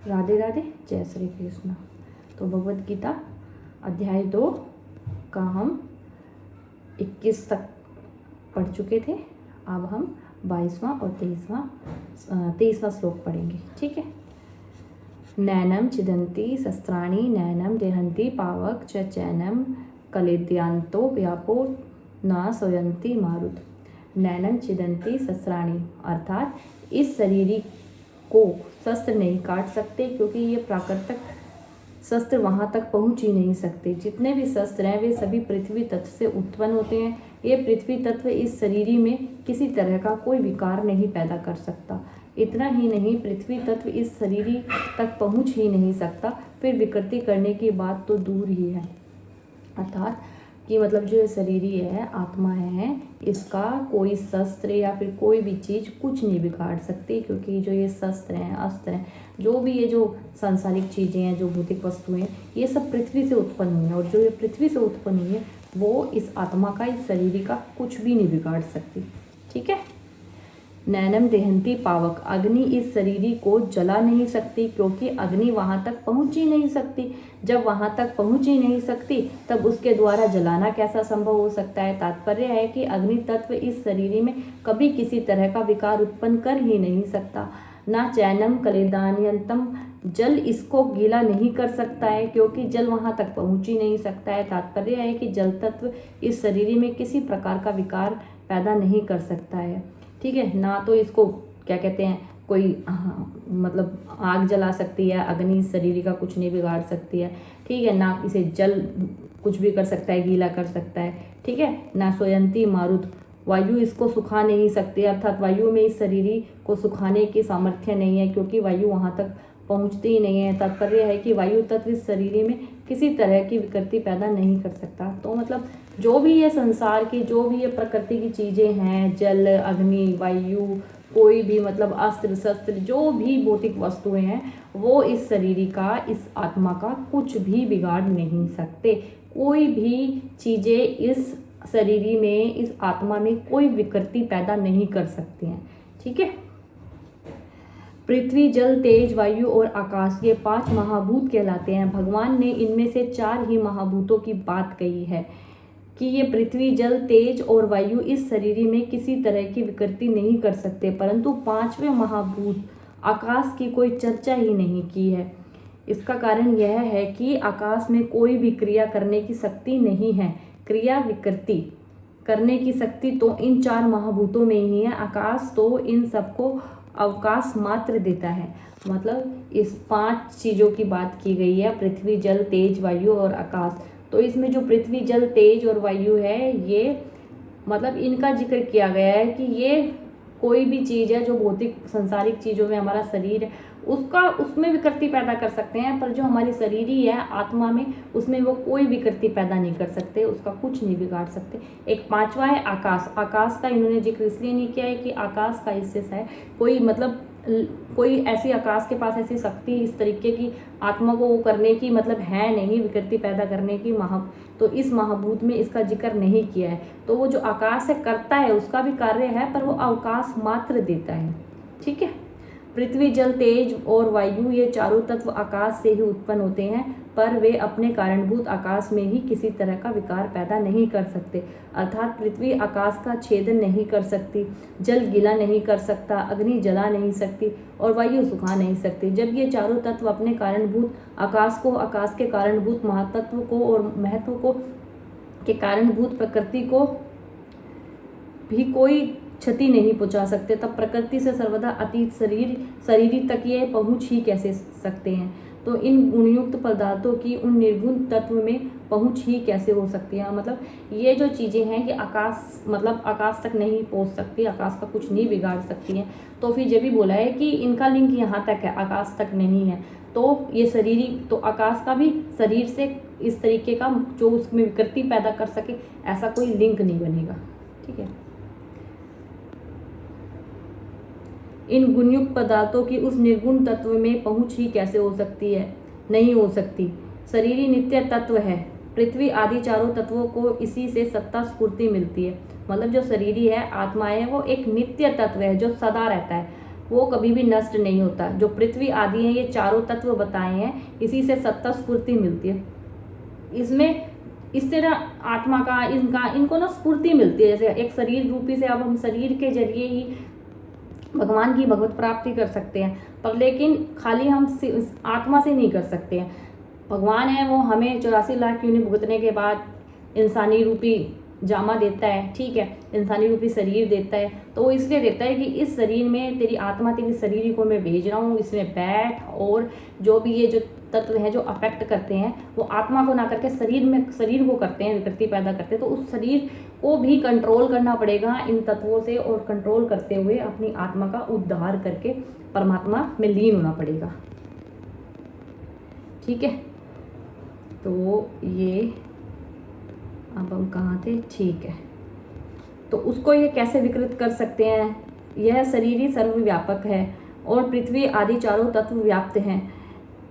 राधे राधे, जय श्री कृष्ण। तो भगवद गीता अध्याय 2 का हम 21 तक पढ़ चुके थे। अब हम 22वां और 23वां श्लोक पढ़ेंगे। ठीक है। नैनम छिदन्ति शस्त्राणि नैनम देहन्ति पावक च चैनम कलेद्यांतो व्यापो न सोयन्ति मारुत। नैनम छिदन्ति शस्त्राणि अर्थात इस शरीर को शस्त्र नहीं काट सकते, क्योंकि ये प्राकृतिक शस्त्र वहाँ तक पहुँच ही नहीं सकते। जितने भी शस्त्र हैं वे सभी पृथ्वी तत्व से उत्पन्न होते हैं। ये पृथ्वी तत्व इस शरीर में किसी तरह का कोई विकार नहीं पैदा कर सकता। इतना ही नहीं, पृथ्वी तत्व इस शरीर तक पहुँच ही नहीं सकता, फिर विकृति करने की बात तो दूर ही है। अर्थात कि मतलब जो शरीर है, आत्मा है, इसका कोई शस्त्र या फिर कोई भी चीज़ कुछ नहीं बिगाड़ सकती, क्योंकि जो ये शस्त्र हैं, अस्त्र हैं, जो भी ये जो सांसारिक चीज़ें हैं, जो भौतिक वस्तुएं, ये सब पृथ्वी से उत्पन्न हुई हैं, और जो ये पृथ्वी से उत्पन्न हुई है वो इस आत्मा का, इस शरीर का कुछ भी नहीं बिगाड़ सकती। ठीक है। नैनम देहंती पावक, अग्नि इस शरीर को जला नहीं सकती, क्योंकि अग्नि वहाँ तक पहुँच ही नहीं सकती। जब वहाँ तक पहुँच ही नहीं सकती तब उसके द्वारा जलाना कैसा संभव हो सकता है। तात्पर्य है कि अग्नि तत्व इस शरीर में कभी किसी तरह का विकार उत्पन्न कर ही नहीं सकता। ना चैनम कलेदान्यंतम, जल इसको गीला नहीं कर सकता है, क्योंकि जल वहाँ तक पहुँच ही नहीं सकता है। तात्पर्य है कि जल तत्व इस शरीर में किसी प्रकार का विकार पैदा नहीं कर सकता है। ठीक है। ना तो इसको क्या कहते हैं, कोई मतलब आग जला सकती है, अग्नि शरीर का कुछ नहीं बिगाड़ सकती है। ठीक है। ना इसे जल कुछ भी कर सकता है, गीला कर सकता है। ठीक है। ना सोयंती मारुत, वायु इसको सुखा नहीं सकती, अर्थात वायु में इस शरीर को सुखाने की सामर्थ्य नहीं है, क्योंकि वायु वहाँ तक पहुँचती ही नहीं है। तात्पर्य है कि वायु तत्व इस शरीर में किसी तरह की विकृति पैदा नहीं कर सकता। तो मतलब जो भी ये संसार की, जो भी ये प्रकृति की चीज़ें हैं, जल, अग्नि, वायु, कोई भी मतलब अस्त्र शस्त्र, जो भी भौतिक वस्तुएं हैं, वो इस शरीर का, इस आत्मा का कुछ भी बिगाड़ नहीं सकते। कोई भी चीज़ें इस शरीर में, इस आत्मा में कोई विकृति पैदा नहीं कर सकती हैं। ठीक है। पृथ्वी, जल, तेज, वायु और आकाश, ये 5 महाभूत कहलाते हैं। भगवान ने इनमें से 4 ही महाभूतों की बात कही है कि ये पृथ्वी, जल, तेज और वायु इस शरीर में किसी तरह की विकृति नहीं कर सकते, परंतु 5वें महाभूत आकाश की कोई चर्चा ही नहीं की है। इसका कारण यह है कि आकाश में कोई भी क्रिया करने की शक्ति नहीं है। क्रिया विकृति करने की शक्ति तो इन 4 महाभूतों में ही है। आकाश तो इन सबको अवकाश मात्र देता है। मतलब इस 5 चीज़ों की बात की गई है, पृथ्वी, जल, तेज, वायु और आकाश। तो इसमें जो पृथ्वी, जल, तेज और वायु है, ये मतलब इनका जिक्र किया गया है कि ये कोई भी चीज़ है जो भौतिक संसारिक चीज़ों में हमारा शरीर है, उसमें विकृति पैदा कर सकते हैं, पर जो हमारी शरीर ही है, आत्मा में, उसमें वो कोई विकृति पैदा नहीं कर सकते, उसका कुछ नहीं बिगाड़ सकते। एक 5वां है आकाश। आकाश का इन्होंने जिक्र इसलिए नहीं किया है कि आकाश का इससे है कोई मतलब कोई ऐसी, आकाश के पास ऐसी शक्ति इस तरीके की आत्मा को वो करने की मतलब है नहीं, विकृति पैदा करने की तो इस महाभूत में इसका जिक्र नहीं किया है। तो वो जो आकाश है करता है, उसका भी कार्य है, पर वो अवकाश मात्र देता है। ठीक है। पृथ्वी, जल, तेज और वायु, ये चारों तत्व आकाश से ही उत्पन्न होते हैं, पर वे अपने कारणभूत आकाश में ही किसी तरह का विकार पैदा नहीं कर सकते। अर्थात पृथ्वी आकाश का छेदन नहीं कर सकती, जल गीला नहीं कर सकता, अग्नि जला नहीं सकती और वायु सुखा नहीं सकती। जब ये चारों तत्व अपने कारणभूत आकाश को, आकाश के कारणभूत महातत्व को और महत्व को, के कारणभूत प्रकृति को भी कोई क्षति नहीं पहुंचा सकते, तब प्रकृति से सर्वदा अतीत शरीर तक ये पहुंच ही कैसे सकते हैं। तो इन गुणयुक्त पदार्थों की उन निर्गुण तत्व में पहुंच ही कैसे हो सकती है। मतलब ये जो चीज़ें हैं ये आकाश, मतलब आकाश तक नहीं पहुंच सकती, आकाश का कुछ नहीं बिगाड़ सकती हैं। तो फिर ये भी बोला है कि इनका लिंक यहाँ तक है, आकाश तक नहीं है। तो ये शरीर, तो आकाश का भी शरीर से इस तरीके का जो उसमें विकृति पैदा कर सके, ऐसा कोई लिंक नहीं बनेगा। ठीक है। इन गुणयुक्त पदार्थों की उस निर्गुण तत्व में पहुंच ही कैसे हो सकती है, नहीं हो सकती। शरीर ही नित्य तत्व है। पृथ्वी आदि चारों तत्वों को इसी से सत्ता स्फूर्ति मिलती है। मतलब जो शरीर है, आत्मा है, वो एक नित्य तत्व है जो सदा रहता है। वो कभी भी नष्ट नहीं होता। जो पृथ्वी आदि है, ये चारों तत्व बताए हैं, इसी से सत्ता स्फूर्ति मिलती है। इसमें इस तरह आत्मा का इनको ना स्फूर्ति मिलती है। जैसे एक शरीर रूपी से अब हम शरीर के जरिए ही भगवान की भगवत प्राप्ति कर सकते हैं, पर लेकिन खाली हम आत्मा से नहीं कर सकते हैं। भगवान है वो हमें 84 लाख योनि भुगतने के बाद इंसानी रूपी जामा देता है, ठीक है, इंसानी रूपी शरीर देता है। तो वो इसलिए देता है कि इस शरीर में तेरी आत्मा, तेरी शरीर को मैं भेज रहा हूँ, इसमें बैठ, और जो भी ये जो तत्व हैं जो अफेक्ट करते हैं वो आत्मा को ना करके शरीर को करते हैं, विकृति पैदा करते हैं। तो उस शरीर को भी कंट्रोल करना पड़ेगा इन तत्वों से, और कंट्रोल करते हुए अपनी आत्मा का उद्धार करके परमात्मा में लीन होना पड़ेगा। ठीक है, तो ये अब हम कहाँ थे, ठीक है। तो उसको ये कैसे विकृत कर सकते हैं? यह शरीर ही सर्वव्यापक है और पृथ्वी आदि चारों तत्व व्याप्त हैं,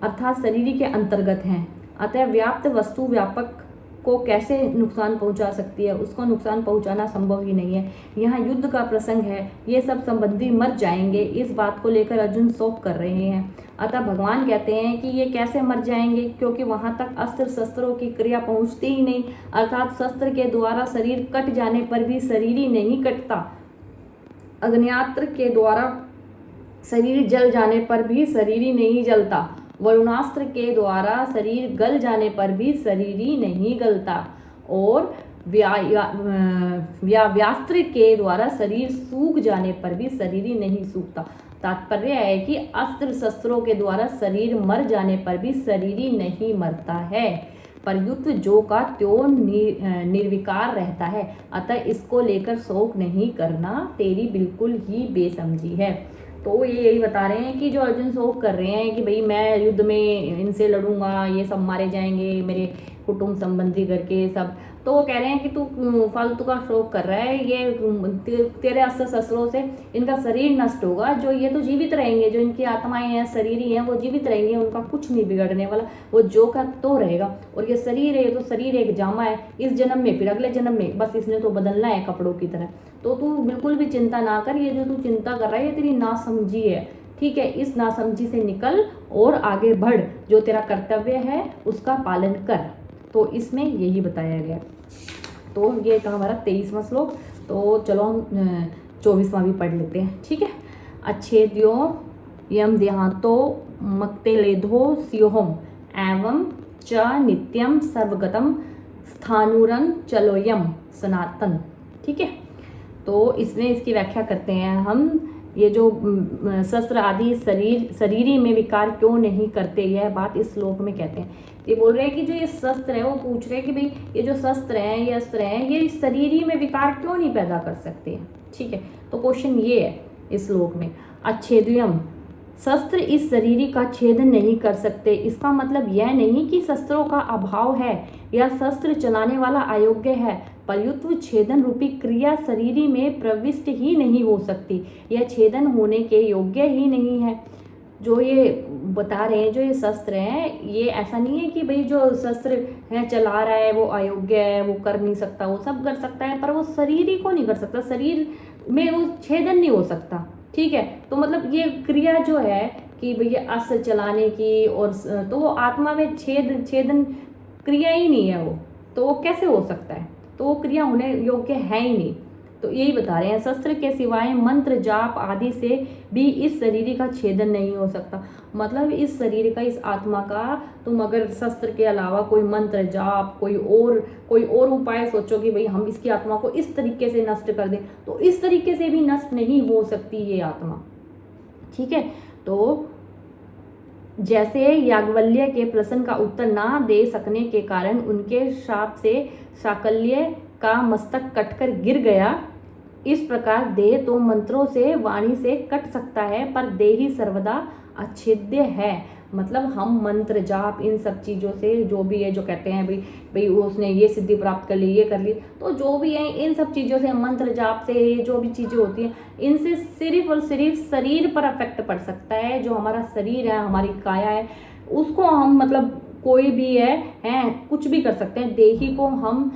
अर्थात शरीर के अंतर्गत हैं। अतः व्याप्त वस्तु व्यापक को कैसे नुकसान पहुंचा सकती है? उसको नुकसान पहुंचाना संभव ही नहीं है। यहाँ युद्ध का प्रसंग है, ये सब संबंधी मर जाएंगे, इस बात को लेकर अर्जुन शोक कर रहे हैं। अतः भगवान कहते हैं कि ये कैसे मर जाएंगे, क्योंकि वहां तक अस्त्र शस्त्रों की क्रिया पहुंचती ही नहीं, अर्थात शस्त्र के द्वारा शरीर कट जाने पर भी शरीर ही नहीं कटता, अग्न्यास्त्र के द्वारा शरीर जल जाने पर भी शरीर ही नहीं जलता, वरुणास्त्र के द्वारा शरीर गल जाने पर भी शरीर ही नहीं गलता, और व्यास्त्र के द्वारा शरीर सूख जाने पर भी शरीर ही नहीं सूखता। तात्पर्य है कि अस्त्र शस्त्रों के द्वारा शरीर मर जाने पर भी शरीर ही नहीं मरता है, पर युद्ध जो का त्यों निर्विकार रहता है। अतः इसको लेकर शोक नहीं करना, तेरी बिल्कुल ही बेसमझी है। तो ये यही बता रहे हैं कि जो अर्जुन शोक कर रहे हैं कि भाई मैं युद्ध में इनसे लड़ूंगा, ये सब मारे जाएंगे, मेरे कुटुंब संबंधी करके सब, तो वो कह रहे हैं कि तू फालतू का शोक कर रहा है, ये तेरे अस्त्र शस्त्रों से इनका शरीर नष्ट होगा, जो ये तो जीवित रहेंगे, जो इनकी आत्माएं हैं, शरीर ही हैं, वो जीवित रहेंगे, उनका कुछ नहीं बिगड़ने वाला, वो जो का तो रहेगा। और ये शरीर है, तो शरीर एक जामा है, इस जन्म में फिर अगले जन्म में बस इसने तो बदलना है कपड़ों की तरह। तो तू बिल्कुल भी चिंता ना कर, ये जो तू चिंता कर रहा है ये तेरी नासमझी है, ठीक है। इस नासमझी से निकल और आगे बढ़, जो तेरा कर्तव्य है उसका पालन कर। तो इसमें यही बताया गया। तो ये था हमारा 23वां श्लोक। तो चलो हम 24वां भी पढ़ लेते हैं, ठीक है। अच्छेद्यो यम देहांतो मक्तेलेधो स्योहम एवं च नित्यम सर्वगतम स्थानुरन चलोयम सनातन, ठीक है। तो इसमें इसकी व्याख्या करते हैं हम, ये जो शस्त्र आदि शरीरी में विकार क्यों नहीं करते, यह बात इस श्लोक में कहते हैं। ये बोल रहे हैं कि जो ये शस्त्र है, वो पूछ रहे हैं कि भाई ये जो शस्त्र हैं, ये अस्त्र हैं, ये शरीरी में विकार क्यों नहीं पैदा कर सकते हैं, ठीक है। तो क्वेश्चन ये है इस श्लोक में, अच्छेद्यम, शस्त्र इस शरीरी का छेदन नहीं कर सकते। इसका मतलब यह नहीं कि शस्त्रों का अभाव है या शस्त्र चलाने वाला अयोग्य है, प्रयुक्त छेदन रूपी क्रिया शरीरी में प्रविष्ट ही नहीं हो सकती, यह छेदन होने के योग्य ही नहीं है। जो ये बता रहे हैं, जो ये शस्त्र हैं, ये ऐसा नहीं है कि भाई जो शस्त्र है चला रहा है वो अयोग्य है, वो कर नहीं सकता, वो सब कर सकता है, पर वो शरीर ही को नहीं कर सकता, शरीर में वो छेदन नहीं हो सकता, ठीक है। तो मतलब ये क्रिया जो है कि भैया अस्त्र चलाने की, और तो वो आत्मा में छेदन क्रिया ही नहीं है, वो तो वो कैसे हो सकता है, तो वो क्रिया होने योग्य है ही नहीं। तो यही बता रहे हैं, शस्त्र के सिवाय मंत्र जाप आदि से भी इस शरीर का छेदन नहीं हो सकता। मतलब इस शरीर का, इस आत्मा का, तुम अगर शस्त्र के अलावा कोई मंत्र जाप, कोई और उपाय सोचो कि भाई हम इसकी आत्मा को इस तरीके से नष्ट कर दें, तो इस तरीके से भी नष्ट नहीं हो सकती ये आत्मा, ठीक है। तो जैसे याज्ञवल्क्य के प्रश्न का उत्तर ना दे सकने के कारण उनके शाप से शाकल्य का मस्तक कटकर गिर गया, इस प्रकार देह तो मंत्रों से, वाणी से कट सकता है, पर देह ही सर्वदा अच्छेद्य है। मतलब हम मंत्र जाप इन सब चीज़ों से, जो भी है, जो कहते हैं भाई उसने ये सिद्धि प्राप्त कर ली, ये कर ली, तो जो भी है इन सब चीज़ों से, मंत्र जाप से, ये जो भी चीज़ें होती हैं, इनसे सिर्फ और सिर्फ शरीर पर अफेक्ट पड़ सकता है। जो हमारा शरीर है, हमारी काया है, उसको हम मतलब कोई भी है कुछ भी कर सकते हैं। देही को हम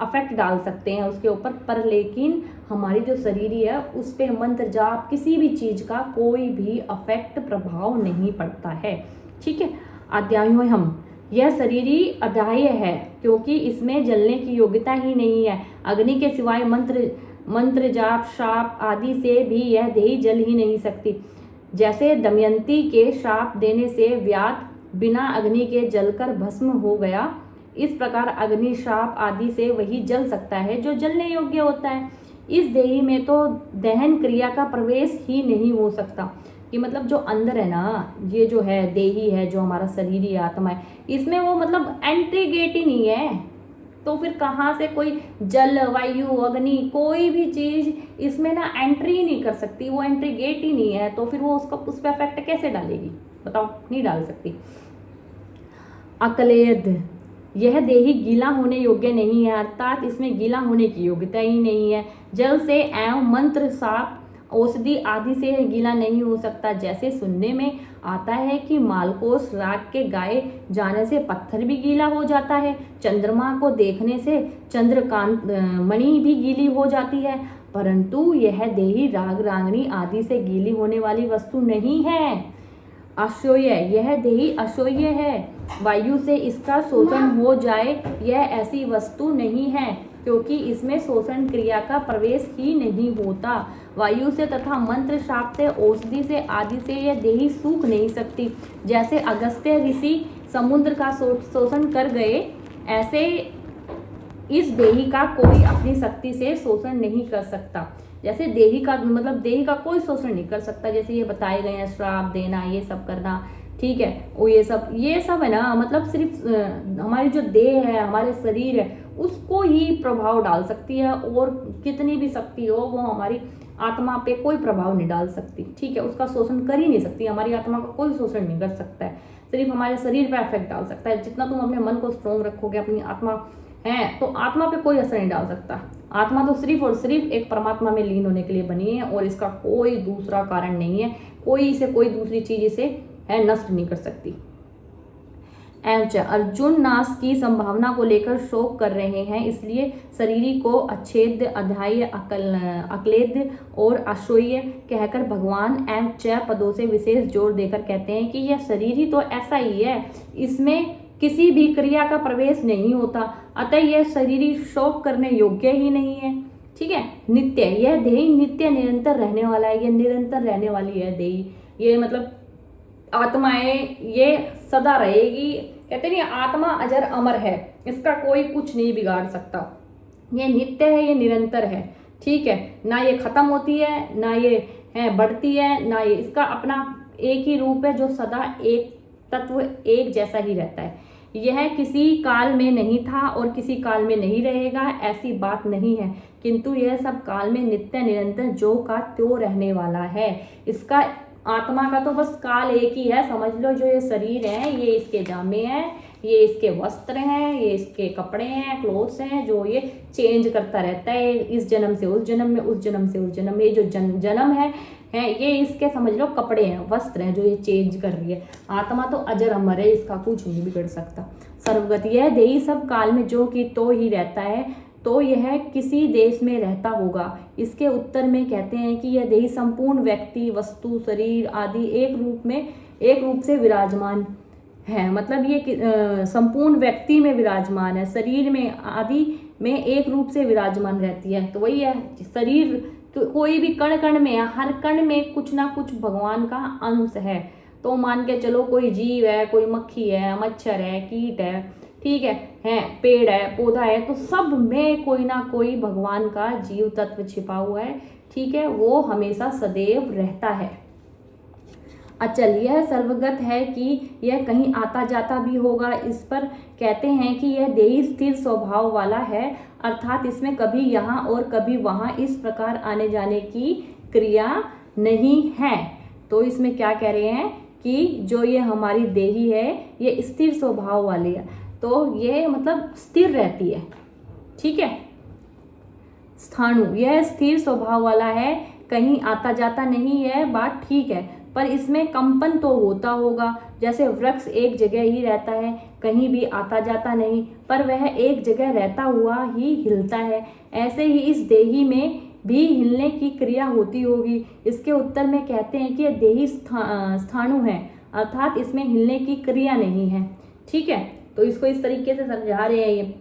अफेक्ट डाल सकते हैं उसके ऊपर, पर लेकिन हमारी जो शरीरी है उस पे मंत्र जाप किसी भी चीज का कोई भी अफेक्ट प्रभाव नहीं पड़ता है। ठीक है। अध्याय हम, यह शरीरी अध्याय है क्योंकि इसमें जलने की योग्यता ही नहीं है। अग्नि के सिवाय मंत्र जाप शाप आदि से भी यह देही जल ही नहीं सकती। जैसे दमयंती के शाप देने से व्याध बिना अग्नि के जलकर भस्म हो गया, इस प्रकार अग्नि शाप आदि से वही जल सकता है जो जलने योग्य होता है। इस देही में तो दहन क्रिया का प्रवेश ही नहीं हो सकता, कि मतलब जो अंदर है ना, ये जो है देही है, जो हमारा शरीर या आत्मा है, इसमें वो मतलब एंट्री गेट ही नहीं है। तो फिर कहाँ से कोई जल वायु अग्नि कोई भी चीज इसमें ना एंट्री ही नहीं कर सकती, वो एंट्री गेट ही नहीं है, तो फिर वो उसका उस पर इफेक्ट कैसे डालेगी बताओ, नहीं डाल सकती। अक्लेद, यह देही गीला होने योग्य नहीं है, अर्थात इसमें गीला होने की योग्यता ही नहीं है। जल से एवं मंत्र साप औषधि आदि से यह गीला नहीं हो सकता। जैसे सुनने में आता है कि मालकोस राग के गाए जाने से पत्थर भी गीला हो जाता है, चंद्रमा को देखने से चंद्रकांत मणि भी गीली हो जाती है, परंतु यह देही राग रागनी आदि से गीली होने वाली वस्तु नहीं है। अशोय, यह देही अशोय है, वायु से इसका शोषण हो जाए यह ऐसी वस्तु नहीं है, क्योंकि इसमें शोषण क्रिया का प्रवेश ही नहीं होता। वायु से तथा मंत्र शाप से औषधि से आदि से यह देही सूख नहीं सकती। जैसे अगस्त्य ऋषि समुद्र का शोषण कर गए, ऐसे इस देही का कोई अपनी शक्ति से शोषण नहीं कर सकता। जैसे देही का मतलब देही का कोई शोषण नहीं कर सकता, जैसे ये बताए गए हैं, श्राप देना, ये सब करना, ठीक है, वो ये सब है ना, मतलब सिर्फ हमारी जो देह है, हमारे शरीर है, उसको ही प्रभाव डाल सकती है, और कितनी भी शक्ति हो वो हमारी आत्मा पे कोई प्रभाव नहीं डाल सकती। ठीक है, उसका शोषण कर ही नहीं सकती, हमारी आत्मा का कोई शोषण नहीं कर सकता है, सिर्फ हमारे शरीर पे इफेक्ट डाल सकता है। जितना तुम अपने मन को स्ट्रोंग रखोगे, अपनी आत्मा है, तो आत्मा पे कोई असर नहीं डाल सकता। आत्मा तो सिर्फ और सिर्फ एक परमात्मा में लीन होने के लिए बनी है, और इसका कोई दूसरा कारण नहीं है, कोई इसे कोई दूसरी चीज इसे है नष्ट नहीं कर सकती। अर्जुन नाश की संभावना को लेकर शोक कर रहे हैं, इसलिए शरीरी को अच्छेद अध्याय अक्लेद और अशोय कहकर भगवान एवं च पदों से विशेष जोर देकर कहते हैं कि यह शरीर ही तो ऐसा ही है, इसमें किसी भी क्रिया का प्रवेश नहीं होता, अतः यह शरीरी शोक करने योग्य ही नहीं है। ठीक है। नित्य, यह देही नित्य निरंतर रहने वाला है, यह निरंतर रहने वाली है देही, ये मतलब आत्माएं ये सदा रहेगी। कहते नहीं आत्मा अजर अमर है, इसका कोई कुछ नहीं बिगाड़ सकता, ये नित्य है, ये निरंतर है। ठीक है, ना ये खत्म होती है, ना ये बढ़ती है, ना ये, इसका अपना एक ही रूप है जो सदा एक तत्व एक जैसा ही रहता है। यह किसी काल में नहीं था और किसी काल में नहीं रहेगा, ऐसी बात नहीं है, किंतु यह सब काल में नित्य निरंतर जो का त्यों रहने वाला है। इसका आत्मा का तो बस काल एक ही है, समझ लो। जो ये शरीर है, ये इसके जामे हैं, ये इसके वस्त्र हैं, ये इसके कपड़े हैं, क्लोथ्स हैं, जो ये चेंज करता रहता है, इस जन्म से उस जन्म में, उस जन्म से उस जन्म में। ये जो जन्म है ये इसके समझ लो कपड़े हैं, वस्त्र हैं, जो ये चेंज कर रही है। आत्मा तो अजर अमर है, इसका कुछ नहीं बिगड़ सकता। सर्वगत, यह देही सब काल में जो कि तो ही रहता है, तो यह किसी देश में रहता होगा। इसके उत्तर में कहते हैं कि यह देही संपूर्ण व्यक्ति, वस्तु, शरीर आदि एक रूप से विराजमान है, मतलब ये संपूर्ण व्यक्ति में विराजमान है, शरीर में आदि में एक रूप से विराजमान रहती है। तो वही है, शरीर तो कोई भी कण कण में है, हर कण में कुछ ना कुछ भगवान का अंश है। तो मान के चलो कोई जीव है, कोई मक्खी है, मच्छर है, कीट है, ठीक है, पेड़ है, पौधा है, तो सब में कोई ना कोई भगवान का जीव तत्व छिपा हुआ है। ठीक है, वो हमेशा सदैव रहता है। अचल, यह सर्वगत है कि यह कहीं आता जाता भी होगा। इस पर कहते हैं कि यह देही स्थिर स्वभाव वाला है, अर्थात इसमें कभी यहाँ और कभी वहाँ इस प्रकार आने जाने की क्रिया नहीं है। तो इसमें क्या कह रहे हैं कि जो ये हमारी देही है ये स्थिर स्वभाव वाली है, तो ये मतलब स्थिर रहती है। ठीक है। स्थाणु, यह स्थिर स्वभाव वाला है, कहीं आता जाता नहीं है, बात ठीक है, पर इसमें कंपन तो होता होगा। जैसे वृक्ष एक जगह ही रहता है, कहीं भी आता जाता नहीं, पर वह एक जगह रहता हुआ ही हिलता है। ऐसे ही इस देही में भी हिलने की क्रिया होती होगी। इसके उत्तर में कहते हैं कि यह देही स्थाणु है, अर्थात इसमें हिलने की क्रिया नहीं है। ठीक है, तो इसको इस तरीके से समझा रहे हैं ये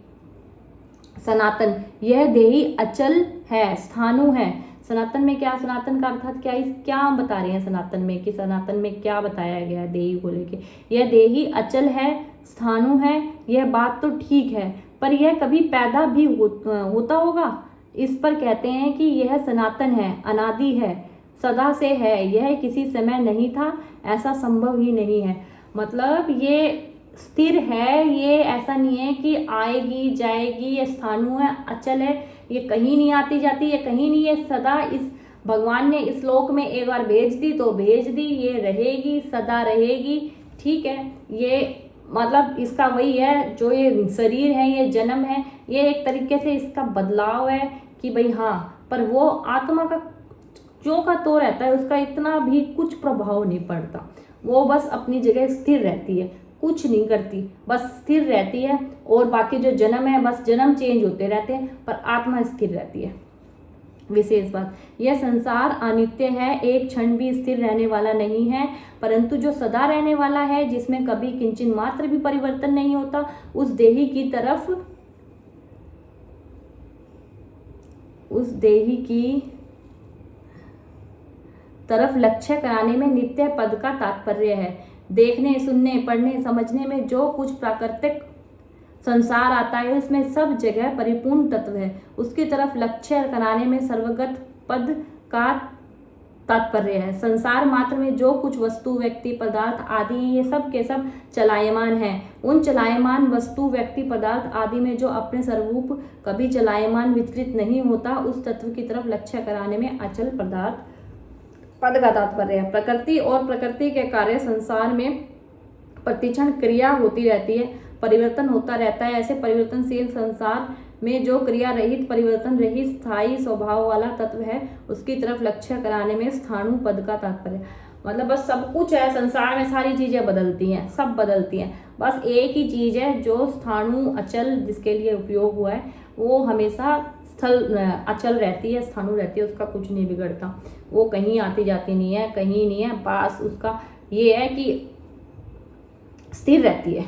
सनातन, यह देही अचल है, स्थाणु है। सनातन में क्या, सनातन का अर्थात क्या, इस क्या हम बता रहे हैं सनातन में, कि सनातन में क्या बताया गया है देही को लेके। यह देही अचल है, स्थाणु है, यह बात तो ठीक है, पर यह कभी पैदा भी होता होगा। इस पर कहते हैं कि यह सनातन है, अनादि है, सदा से है, यह किसी समय नहीं था, ऐसा संभव ही नहीं है। मतलब ये स्थिर है, ये ऐसा नहीं है कि आएगी जाएगी, ये स्थाणु है, अचल है, ये कहीं नहीं आती जाती, ये कहीं नहीं, ये सदा, इस भगवान ने इस लोक में एक बार भेज दी तो भेज दी, ये रहेगी, सदा रहेगी। ठीक है, ये मतलब इसका वही है, जो ये शरीर है, ये जन्म है, ये एक तरीके से इसका बदलाव है कि भाई हाँ, पर वो आत्मा का जो का तो रहता है, उसका इतना भी कुछ प्रभाव नहीं पड़ता, वो बस अपनी जगह स्थिर रहती है, कुछ नहीं करती, बस स्थिर रहती है। और बाकी जो जन्म है, बस जन्म चेंज होते रहते हैं, पर आत्मा स्थिर रहती है। विशेष बात, यह संसार अनित्य है, एक क्षण भी स्थिर रहने वाला नहीं है, परंतु जो सदा रहने वाला है, जिसमें कभी किंचित मात्र भी परिवर्तन नहीं होता, उस देही की तरफ लक्ष्य कराने में नित्य पद का तात्पर्य है। देखने, सुनने, पढ़ने, समझने में जो कुछ प्राकृतिक संसार आता है, उसमें सब जगह परिपूर्ण तत्व है, उसकी तरफ लक्ष्य कराने में सर्वगत पद का तात्पर्य है। संसार मात्र में जो कुछ वस्तु, व्यक्ति, पदार्थ आदि, ये सब के सब चलायमान है। उन चलायमान वस्तु, व्यक्ति, पदार्थ आदि में जो अपने स्वरूप कभी चलायमान विचलित नहीं होता, उस तत्व की तरफ लक्ष्य कराने में अचल पद का तात्पर्य है। प्रकृति और प्रकृति के कार्य संसार में प्रतिक्षण क्रिया होती रहती है, परिवर्तन होता रहता है। ऐसे परिवर्तनशील संसार में जो क्रिया रहित, परिवर्तन रहित, स्थायी स्वभाव वाला तत्व है, उसकी तरफ लक्ष्य कराने में स्थाणु पद का तात्पर्य। मतलब बस सब कुछ है संसार में, सारी चीजें बदलती हैं, सब बदलती हैं, बस एक ही चीज है जो स्थाणु अचल, जिसके लिए उपयोग हुआ है, वो हमेशा अचल रहती है, स्थाणु रहती है, उसका कुछ नहीं बिगड़ता, वो कहीं आती जाती नहीं है, कहीं नहीं है, पास उसका ये है कि स्थिर रहती है।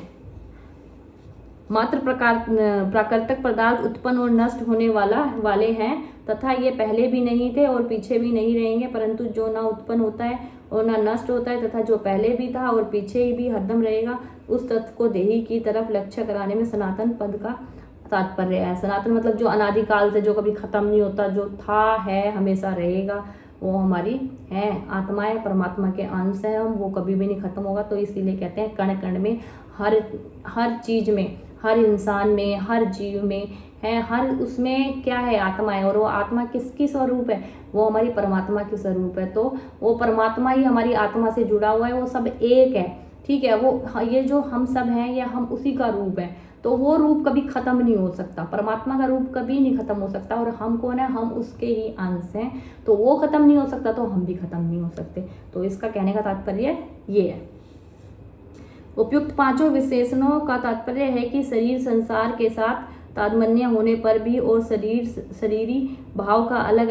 मात्र प्राकृतिक पदार्थ उत्पन्न और नष्ट होने वाले हैं, तथा ये पहले भी नहीं थे और पीछे भी नहीं रहेंगे, परंतु जो ना उत्पन्न होता है और ना नष्ट होता है, तथा जो पहले भी था और पीछे भी हरदम रहेगा, उस तत्व को देही की तरफ लक्ष्य कराने में सनातन पद का तात्पर्य है। सनातन मतलब जो अनादिकाल से, जो कभी खत्म नहीं होता, जो था, है, हमेशा रहेगा, वो हमारी है, आत्मा है, परमात्मा के अंश है हम, वो कभी भी नहीं खत्म होगा। तो इसीलिए कहते हैं कण कण में, हर चीज में, हर इंसान में, हर जीव में है, हर उसमें क्या है, आत्मा है। और वो आत्मा किसकी स्वरूप है, वो हमारी परमात्मा की स्वरूप है। तो वो परमात्मा ही हमारी आत्मा से जुड़ा हुआ है, वो सब एक है। ठीक है, वो ये जो हम सब हैं, ये हम उसी का रूप है, तो वो रूप कभी खत्म नहीं हो सकता, परमात्मा का रूप कभी नहीं खत्म हो सकता। और हम कौन है, हम उसके ही अंश हैं, तो वो खत्म नहीं हो सकता, तो हम भी खत्म नहीं हो सकते। तो इसका कहने का तात्पर्य ये है। उपयुक्त पांचों विशेषणों का तात्पर्य है कि शरीर संसार के साथ तादात्म्य होने पर भी और शरीरी भाव का अलग